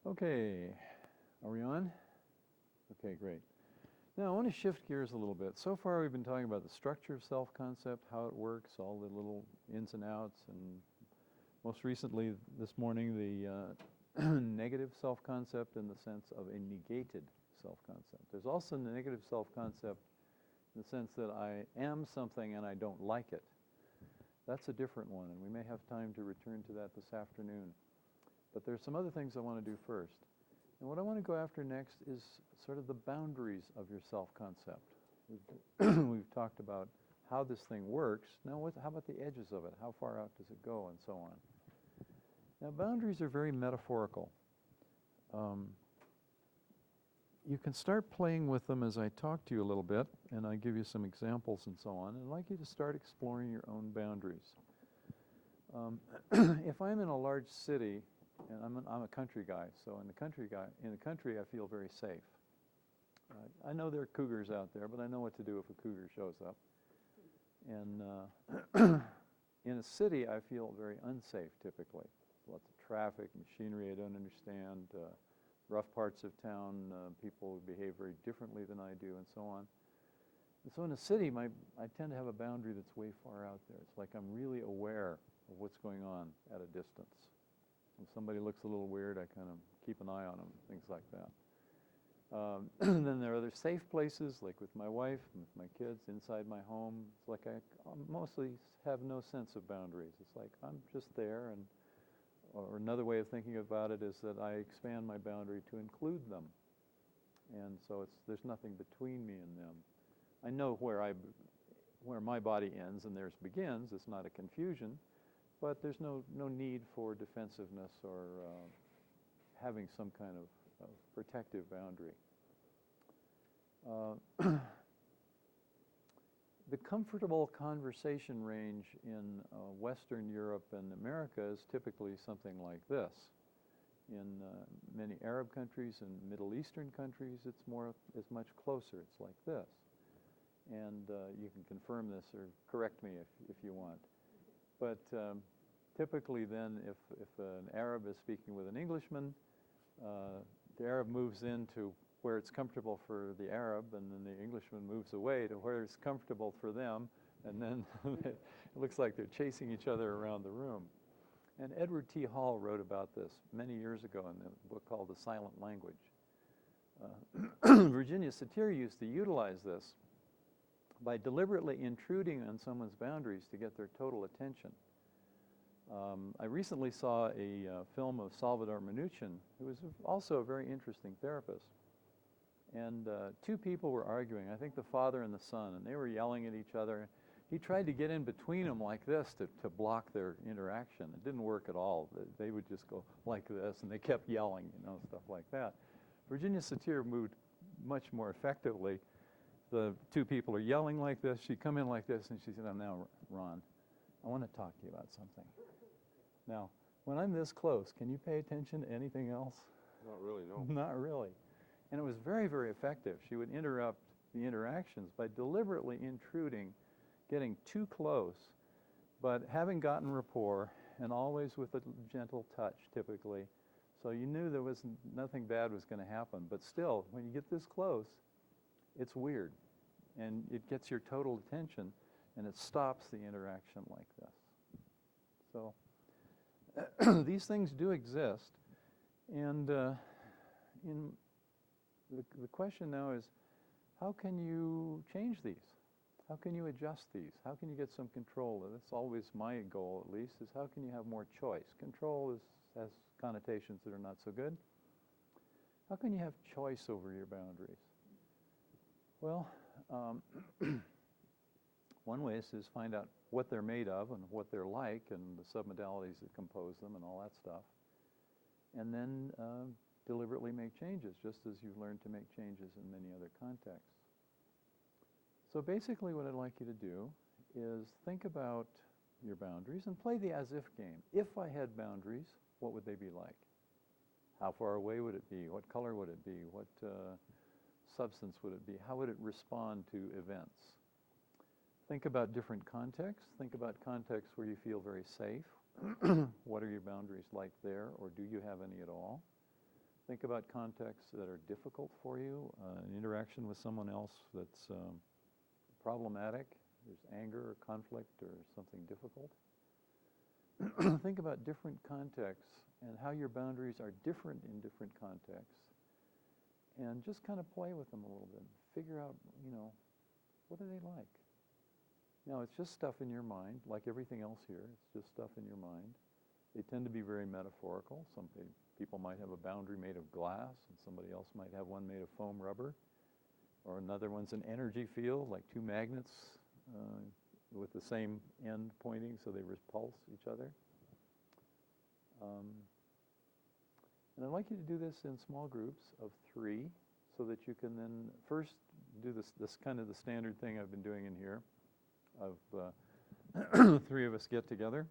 Okay, are we on? Okay, great. Now I want to shift gears a little bit. So far we've been talking about the structure of self-concept, how it works, all the little ins and outs, and most recently this morning the negative self-concept in the sense of a negated self-concept. There's also the negative self-concept in the sense that I am something and I don't like it. That's a different one, and we may have time to return to that this afternoon. But there's some other things I want to do first. And what I want to go after next is sort of the boundaries of your self-concept. We've talked about how this thing works. Now, how about the edges of it? How far out does it go, and so on? Now, boundaries are very metaphorical. You can start playing with them as I talk to you a little bit, and I give you some examples and so on. And I'd like you to start exploring your own boundaries. If I'm in a large city, and I'm a country guy, so in the country I feel very safe. I know there are cougars out there, but I know what to do if a cougar shows up. And in a city I feel very unsafe typically. Lots of traffic, machinery I don't understand, rough parts of town, people behave very differently than I do, and so on. And so in a city I tend to have a boundary that's way far out there. It's like I'm really aware of what's going on at a distance. If somebody looks a little weird, I kind of keep an eye on them, things like that. Then there are other safe places, like with my wife, with my kids, inside my home. It's like I mostly have no sense of boundaries. It's like I'm just there, or another way of thinking about it is that I expand my boundary to include them. And so there's nothing between me and them. I know where my body ends and theirs begins. It's not a confusion. But there's no need for defensiveness or having some kind of protective boundary. The comfortable conversation range in Western Europe and America is typically something like this. In many Arab countries and Middle Eastern countries, it's much closer. It's like this. And you can confirm this or correct me if you want. But typically then, if an Arab is speaking with an Englishman, the Arab moves into where it's comfortable for the Arab, and then the Englishman moves away to where it's comfortable for them, and then it looks like they're chasing each other around the room. And Edward T. Hall wrote about this many years ago in a book called The Silent Language. Virginia Satir used to utilize this by deliberately intruding on someone's boundaries to get their total attention. I recently saw a film of Salvador Minuchin, who was also a very interesting therapist. And two people were arguing, I think the father and the son, and they were yelling at each other. He tried to get in between them like this to block their interaction. It didn't work at all. They would just go like this, and they kept yelling, stuff like that. Virginia Satir moved much more effectively. The two people are yelling like this. She'd come in like this, and she said, "Oh, now, Ron, I want to talk to you about something. Now, when I'm this close, can you pay attention to anything else?" Not really, no. Not really. And it was very, very effective. She would interrupt the interactions by deliberately intruding, getting too close, but having gotten rapport, and always with a gentle touch, typically. So you knew nothing bad was going to happen. But still, when you get this close, it's weird. And it gets your total attention, and it stops the interaction like this. So these things do exist. And the question now is, how can you change these? How can you adjust these? How can you get some control? That's always my goal, at least, is how can you have more choice? Control has connotations that are not so good. How can you have choice over your boundaries? Well, one way is to find out what they're made of and what they're like and the submodalities that compose them and all that stuff. And then deliberately make changes, just as you've learned to make changes in many other contexts. So basically what I'd like you to do is think about your boundaries and play the as-if game. If I had boundaries, what would they be like? How far away would it be? What color would it be? What substance would it be? How would it respond to events? Think about different contexts. Think about contexts where you feel very safe. What are your boundaries like there, or do you have any at all? Think about contexts that are difficult for you, an interaction with someone else that's problematic, there's anger or conflict or something difficult. Think about different contexts and how your boundaries are different in different contexts. And just kind of play with them a little bit. Figure out, what are they like? Now, it's just stuff in your mind, like everything else here. It's just stuff in your mind. They tend to be very metaphorical. Some people might have a boundary made of glass, and somebody else might have one made of foam rubber. Or another one's an energy field, like two magnets with the same end pointing, so they repulse each other. And I'd like you to do this in small groups of 3, so that you can then first do this kind of the standard thing I've been doing in here, of 3 of us get together.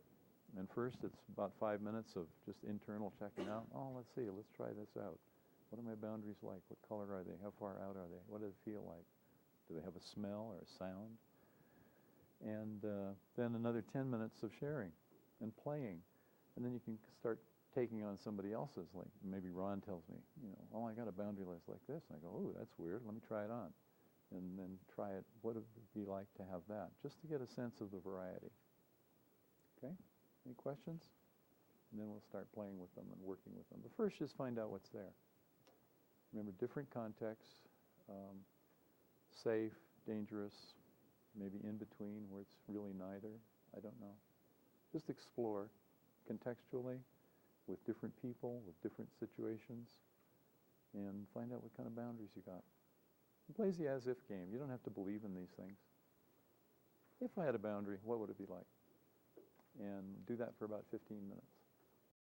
And first, it's about 5 minutes of just internal checking out. Oh, let's see, let's try this out. What are my boundaries like? What color are they? How far out are they? What do they feel like? Do they have a smell or a sound? And then another 10 minutes of sharing and playing. And then you can start taking on somebody else's. Like maybe Ron tells me, oh, I got a boundary list like this. And I go, oh, that's weird. Let me try it on. And then try it. What would it be like to have that? Just to get a sense of the variety. Okay? Any questions? And then we'll start playing with them and working with them. But first, just find out what's there. Remember, different contexts, safe, dangerous, maybe in between where it's really neither. I don't know. Just explore contextually with different people, with different situations, and find out what kind of boundaries you got. It plays the as-if game. You don't have to believe in these things. If I had a boundary, what would it be like? And do that for about 15 minutes.